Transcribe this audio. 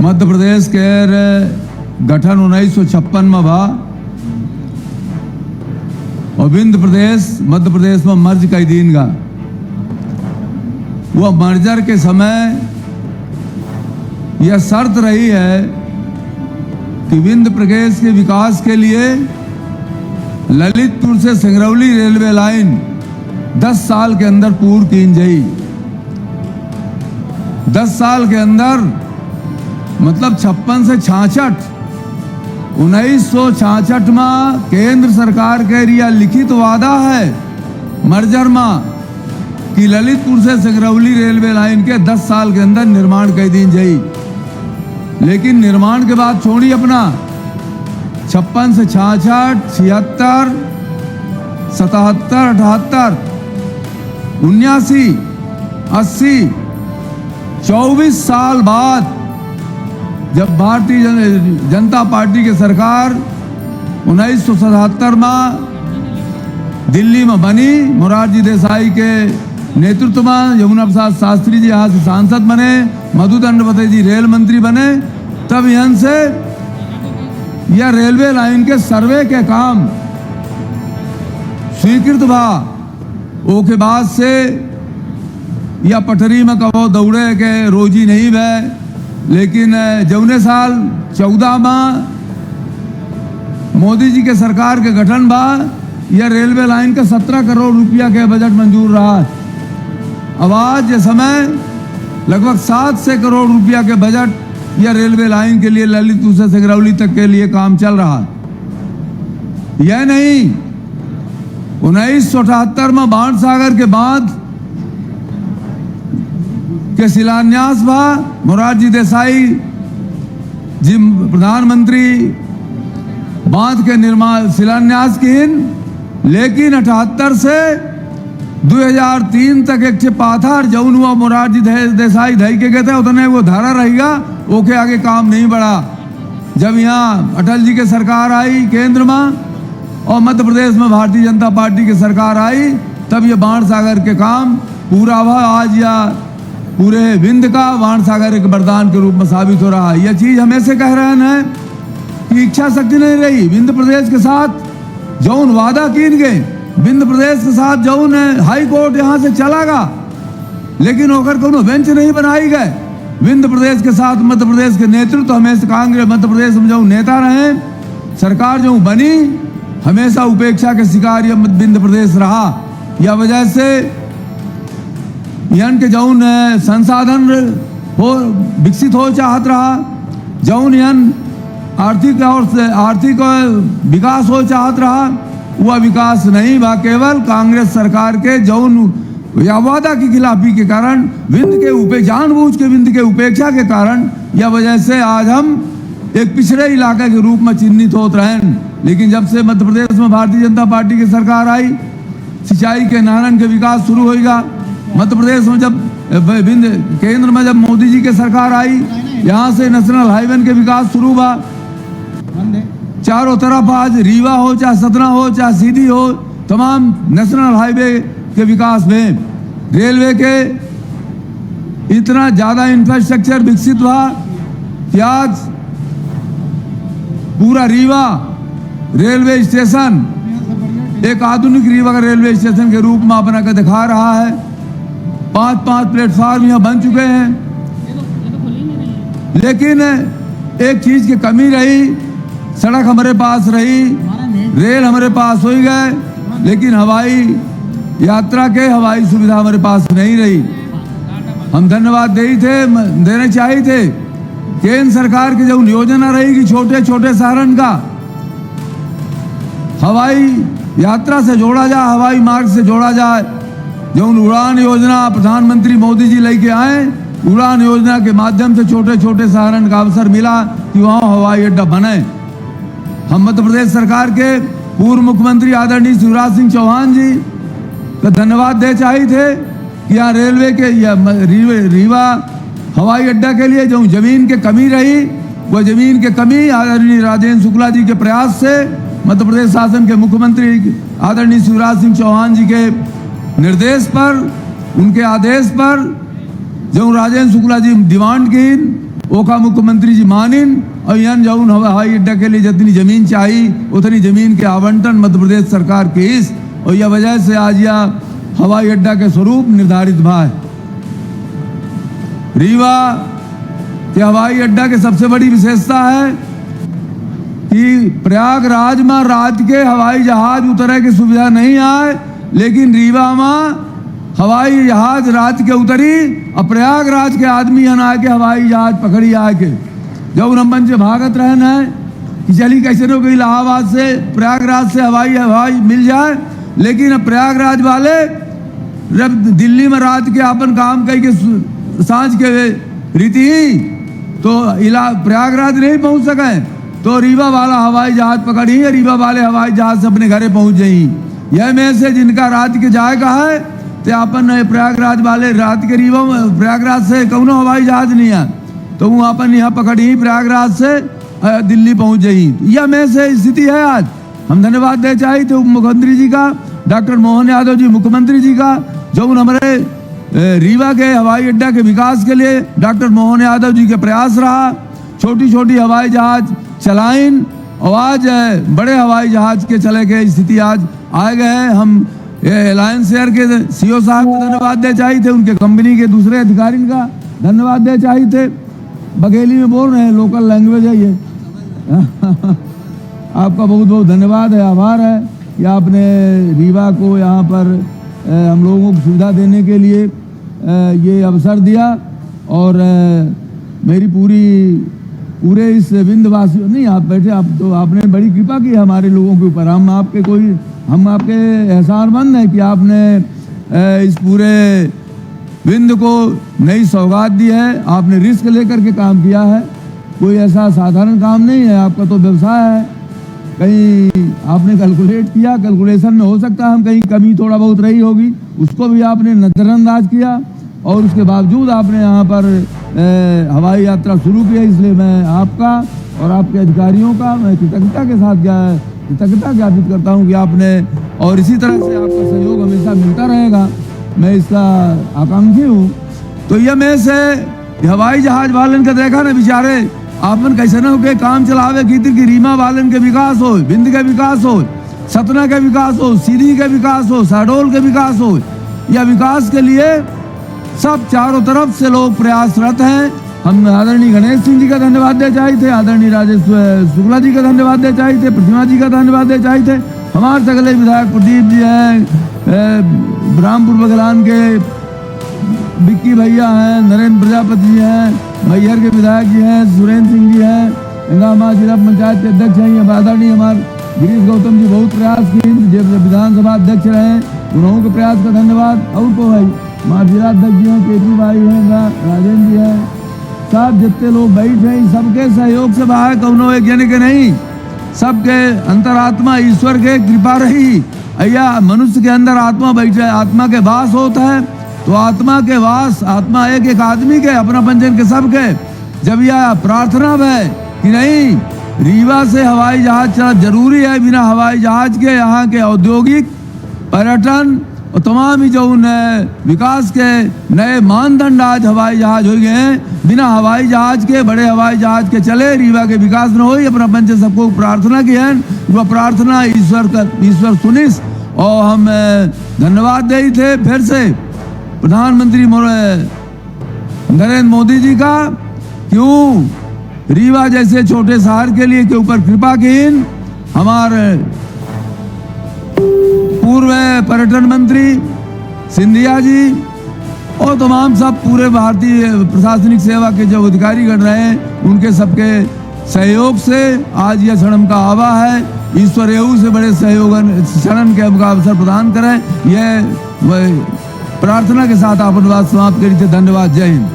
मध्य प्रदेश के गठन 1956 में भा और विंध्य प्रदेश मध्य प्रदेश में मर्ज कई दिन का। वह मर्जर के समय यह शर्त रही है कि विंध्य प्रदेश के विकास के लिए ललितपुर से सिंगरौली रेलवे लाइन 10 साल के अंदर पूर्ण की जाई। 10 साल के अंदर मतलब 56 से 66 1966 में केंद्र सरकार के रिया लिखित वादा है मर्जर में कि ललितपुर से सिंगरौली रेलवे लाइन के 10 साल के अंदर निर्माण कर दी जाई। लेकिन निर्माण के बाद छोड़ी अपना 56 से 66 76 77 78 79 80 24 साल बाद जब भारतीय जनता पार्टी की सरकार 1977 में दिल्ली में बनी, मोरारजी देसाई के नेतृत्व में यमुना प्रसाद शास्त्री जी यहाँ से सांसद बने, मधुदंडवते जी रेल मंत्री बने, तब यहाँ से यह रेलवे लाइन के सर्वे के काम स्वीकृत भा। ओके बाद से यह पटरी में कहो दौड़े के रोजी नहीं भय। लेकिन जौने साल 14 में मोदी जी के सरकार के गठन बा यह रेलवे लाइन का 17 करोड़ रुपया के बजट मंजूर रहा। अब आज ये समय लगभग 7 से करोड़ रुपया के बजट यह रेलवे लाइन के लिए ललितपुर से सिंगरौली तक के लिए काम चल रहा। यह नहीं 1978 में बाणसागर के बाद के शिलान्यास भा, मोरारजी देसाई जी प्रधानमंत्री बांध के निर्माण शिलान्यास किन। लेकिन 78 से 2003 तक एक पाथर जौन हुआ मोरारजी देसाई धई के कहते उतने वो धारा रहेगा, ओके आगे काम नहीं बढ़ा। जब यहाँ अटल जी की सरकार आई केंद्र में और मध्य प्रदेश में भारतीय जनता पार्टी की सरकार आई, तब ये बाणसागर के काम पूरा हुआ। आज या पूरे विंध्य का बाणसागर एक वरदान के रूप में साबित हो रहा है। यह चीज हमेशा कह रहे हैं कि इच्छा शक्ति नहीं रही। विंध्य प्रदेश के साथ जौन वादा कीन गए, विंध्य प्रदेश के साथ जौन हाई कोर्ट यहाँ से चला गा, लेकिन होकर कोनो बेंच नहीं बनाई गए। विंध्य प्रदेश के साथ मध्य प्रदेश के नेतृत्व हमेशा कांग्रेस मध्य प्रदेश में जो नेता रहे, सरकार जो बनी, हमेशा उपेक्षा के शिकार यह विंध्य प्रदेश रहा। यह वजह से यन के जौन संसाधन हो विकसित हो चाहत रहा, जौन यन आर्थिक विकास हो चाहत रहा, वह विकास नहीं बा। केवल कांग्रेस सरकार के जौन वादा की खिलाफी के कारण, जानबूझ के विंध्य के उपेक्षा के कारण, यह वजह से आज हम एक पिछड़े इलाके के रूप में चिन्हित होते रहें। लेकिन जब से मध्य प्रदेश में भारतीय जनता पार्टी की सरकार आई, सिंचाई के नहरन के विकास शुरू होगा। मध्य प्रदेश में जब केंद्र में जब मोदी जी की सरकार आई, यहाँ से नेशनल हाईवे के विकास शुरू हुआ। चारों तरफ आज रीवा हो चाहे सतना हो चाहे सीधी हो, तमाम नेशनल हाईवे के विकास में रेलवे के इतना ज्यादा इंफ्रास्ट्रक्चर विकसित हुआ कि आज पूरा रीवा रेलवे स्टेशन एक आधुनिक रीवा का रेलवे स्टेशन के रूप में अपना का दिखा रहा है। 5 प्लेटफार्म यहाँ बन चुके हैं। लेकिन एक चीज की कमी रही, सड़क हमारे पास रही, रेल हमारे पास हो गए, लेकिन हवाई यात्रा के हवाई सुविधा हमारे पास नहीं रही। हम धन्यवाद देने चाहिए थे केंद्र सरकार की जो योजना रहेगी छोटे छोटे शहरन का हवाई यात्रा से जोड़ा जाए, हवाई मार्ग से जोड़ा जाए। जो उड़ान योजना प्रधानमंत्री मोदी जी लेके आए, उड़ान योजना के माध्यम से छोटे छोटे शहरन का अवसर मिला कि वहाँ हवाई अड्डा बने। हम मध्य प्रदेश सरकार के पूर्व मुख्यमंत्री आदरणीय शिवराज सिंह चौहान जी का धन्यवाद दे चाहिए थे कि यहाँ रेलवे के रीवा हवाई अड्डा के लिए जो जमीन की कमी रही, वह जमीन की कमी आदरणीय राजेंद्र शुक्ला जी के प्रयास से मध्य प्रदेश शासन के मुख्यमंत्री आदरणीय शिवराज सिंह चौहान जी के निर्देश पर, उनके आदेश पर जो राजेंद्र शुक्ला जी डिमांड की ओका मुख्यमंत्री जी मानिन और यन जौन हवाई अड्डा के लिए जितनी जमीन चाहिए उतनी जमीन के आवंटन मध्य प्रदेश सरकार के इस और यह वजह से आज यह हवाई अड्डा के स्वरूप निर्धारित भा है। रीवा के हवाई अड्डा की सबसे बड़ी विशेषता है कि प्रयागराज में रात के हवाई जहाज उतरे की सुविधा नहीं आए, लेकिन रीवा में हवाई जहाज रात के उतरी और प्रयागराज के आदमी यहाँ आके हवाई जहाज पकड़ी आके जब नंबन से भागत रहन है कि चली कैसे न गई इलाहाबाद से प्रयागराज से हवाई मिल जाए, लेकिन अब प्रयागराज वाले जब दिल्ली में रात के अपन काम कई के सांझ के रीति तो प्रयागराज नहीं पहुंच सके तो रीवा वाला हवाई जहाज पकड़ी है, रीवा वाले हवाई जहाज से अपने घरे पहुंच जाई। यह में से जिनका रात के जाएगा है तो अपन प्रयागराज वाले रात के रीवा प्रयागराज से कौनो हवाई जहाज नहीं है तो वो अपन यहाँ पकड़ी प्रयागराज से दिल्ली पहुंच जाई। यह में से स्थिति है। आज हम धन्यवाद दे चाहिए थे उप मुख्यमंत्री जी का, डॉक्टर मोहन यादव जी मुख्यमंत्री जी का, जो हमारे रीवा के हवाई अड्डा के विकास के लिए डॉक्टर मोहन यादव जी के प्रयास रहा। छोटी छोटी हवाई जहाज चलाइन और आज बड़े हवाई जहाज के चले के स्थिति आज आ गए हैं। हम अलायंस एयर के सीओ साहब को धन्यवाद दे चाहिए थे, उनके कंपनी के दूसरे अधिकारी का धन्यवाद दे चाहिए थे। बघेली में बोल रहे हैं, लोकल लैंग्वेज है ये। आपका बहुत बहुत धन्यवाद है, आभार है कि आपने रीवा को यहाँ पर हम लोगों को सुविधा देने के लिए ये अवसर दिया और मेरी पूरे इस विंध्यवासियों नहीं आप बैठे आप तो आपने बड़ी कृपा की हमारे लोगों के ऊपर। हम आपके एहसानमंद हैं कि आपने इस पूरे विंध्य को नई सौगात दी है। आपने रिस्क लेकर के काम किया है, कोई ऐसा साधारण काम नहीं है, आपका तो व्यवसाय है। कहीं आपने कैलकुलेट किया, कैलकुलेशन में हो सकता है हम कहीं कमी थोड़ा बहुत रही होगी, उसको भी आपने नज़रअंदाज किया और उसके बावजूद आपने यहाँ पर हवाई यात्रा शुरू की है। इसलिए मैं आपका और आपके अधिकारियों का मैं कृतज्ञता ज्ञापित करता हूँ कि आपने और इसी तरह से आपका सहयोग हमेशा मिलता रहेगा, मैं इसका आकांक्षी हूँ। तो यह में से हवाई जहाज वालन का देखा ना बेचारे आपन कैसे न होके काम चलावे की रीमा वालन के विकास हो, बिंद के विकास हो, सतना के विकास हो, सीधी के विकास हो, शहडोल के विकास हो। यह विकास के लिए सब चारों तरफ से लोग प्रयासरत हैं। हम आदरणीय गणेश सिंह जी का धन्यवाद दे चाहिए थे, आदरणीय राजेश शुक्ला जी का धन्यवाद दे चाहिए थे, प्रतिमा जी का धन्यवाद दे चाहिए थे। हमारे सगले विधायक प्रदीप जी हैं, रामपुर बगलान के विक्की भैया हैं, नरेंद्र प्रजापति जी हैं, मैहर के विधायक जी हैं, सुरेंद्र सिंह जी हैं, गंगामा जिला पंचायत के अध्यक्ष हैं, आदरणीय हमारे गिरीश गौतम जी बहुत प्रयास किए, जब विधानसभा अध्यक्ष रहे उन्होंने के प्रयास का धन्यवाद। और को भाई हमारे जिला अध्यक्ष जी हैं, केपी भाई हैं, राजेंद्र जी हैं, सब जितने लोग बैठे हैं सबके सहयोग से बाहर कौनो एक जने के नहीं, सबके अंतरात्मा ईश्वर के कृपा रही। अय्या मनुष्य के अंदर आत्मा बैठे, आत्मा के वास होता है तो आत्मा के वास, आत्मा एक आदमी के अपना पंचन के सबके जब यह प्रार्थना है कि नहीं रीवा से हवाई जहाज चला जरूरी है, बिना हवाई जहाज के यहाँ के औद्योगिक पर्यटन और तमाम ही जो विकास के नए मानदंड आज हवाई जहाज हो गए हैं, बिना हवाई जहाज के बड़े हवाई जहाज के चले रीवा के विकास न हो। अपना पंच सबको प्रार्थना की है, वह प्रार्थना ईश्वर सुनिस और हम धन्यवाद दे थे फिर से प्रधानमंत्री नरेंद्र मोदी जी का, क्यों रीवा जैसे छोटे शहर के लिए के ऊपर कृपा कीन। हमारे पूर्व पर्यटन मंत्री सिंधिया जी और तमाम सब पूरे भारतीय प्रशासनिक सेवा के जो अधिकारी गण रहे हैं उनके सबके सहयोग से आज यह क्षण का आवा है। ईश्वर एहू से बड़े सहयोग क्षण के अवसर प्रदान करें। यह प्रार्थना के साथ अपन बात समाप्त करी थे। धन्यवाद, जय हिंद।